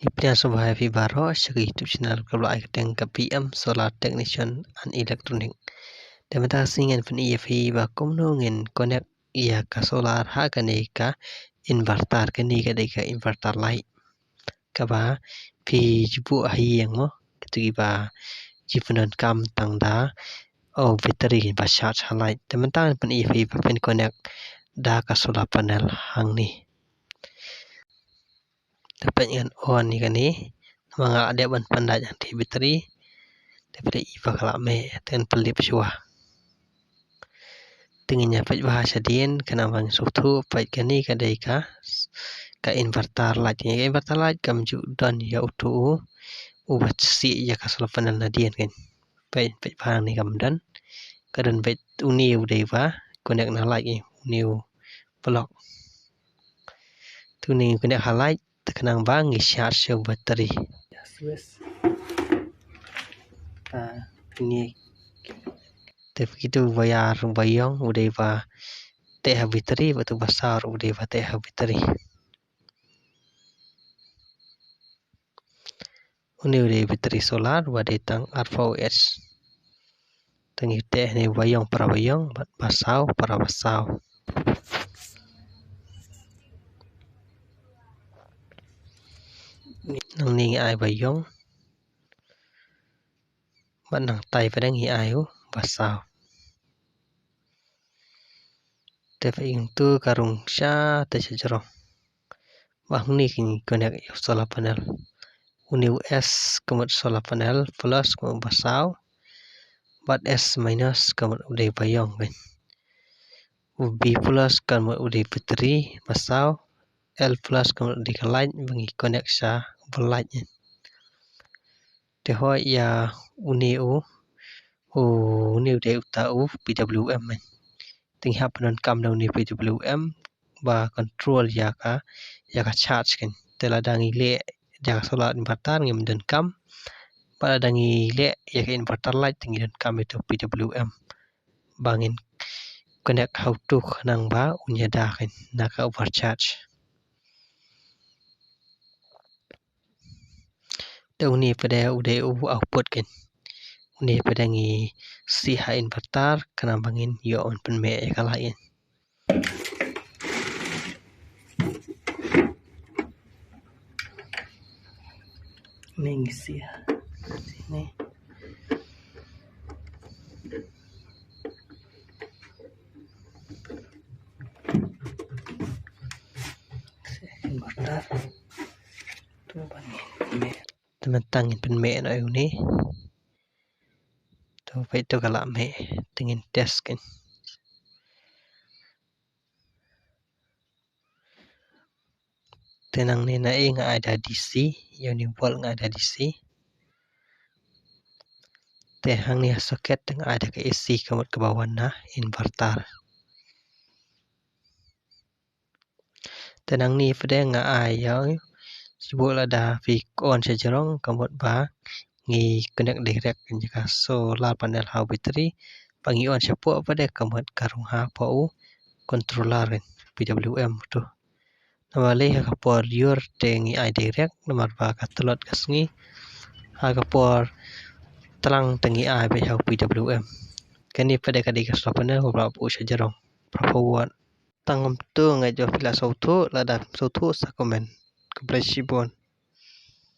Ipnia Subhai Vibaro sa YouTube channel kabla ay kateng ka PM Solar Technician and Electronic. Demata singan pen iya fi ba komno ngin connect iya ka solar ha kani ka inverter kani ka ka inverter light. Ka ba fi jibu ahiyang mo katu ba jipunan kam tang da o battery ba charge light. Demata pen iya fi ba pen connect da ka solar panel hang ni. Dapat ngan on ni kani mga ada ban panda yang di bateri daripada iba kalak me dengan pelip syuah dengan nyapit bahasa dien kena bang sutu pait kani kadai ka inverter light ni inverter light kam ju dan ya utu ubat si ya ka selapan na dien kan pait bang ni kam dan kadan pait uni udai ba connect na light ni uni block tu ni connect light tekenang bang charge bateri ini begitu bayar bayang udah ba teh bateri batu besar udah ba teh bateri ini udah bateri solar udah tang RVS tangi teh ni bayang para bayang basau para basau nang ni ai bayang nang tai padang hi ayu basau tapi itu karung sya terjejerong bang ni kini connect solar panel uni US kemat solar panel plus kemat basau bat S minus kemat udah bayang kan B plus kemat udah bateri basau L plus kemat udah light bagi connect sya light ni tehoi ya uni uni udah utau PWM kan tinggal penan kam daun ni PWM ba control ya ka charge kan telah dangi le ja solar inverter ngem dan kam pada dangi le ya ka inverter light tinggi dan kam itu PWM bangin connect how to nang ba unya dah kan naka overcharge daun ni pada udah output kan uni pada ngi si ha inverter kena bangin yo on pen me ya ka lain mengisi sini inverter tu bangin me teman pen me na ini tu itu kalak me dengan test kan tenang ni na nga ada DC yang ni volt nga ada DC tehang ni soket nga ada ke AC kemut ke bawah na inverter tenang ni pada nga ayang sebut ada fik on sejerong kemut ba ngi connect direct kan jika solar panel ha bateri pangi on sepuk pada kemut karung ha pau controller kan PWM tu namale ha por yor tengi ai direct nomor ba ka telot kasngi ha ka por terang tengi ai be ha PWM kani pada kadi ka solar panel ba pu sejerong prapawan tangam tu ngai jo pila sautu lada sautu sa komen ke Bresibon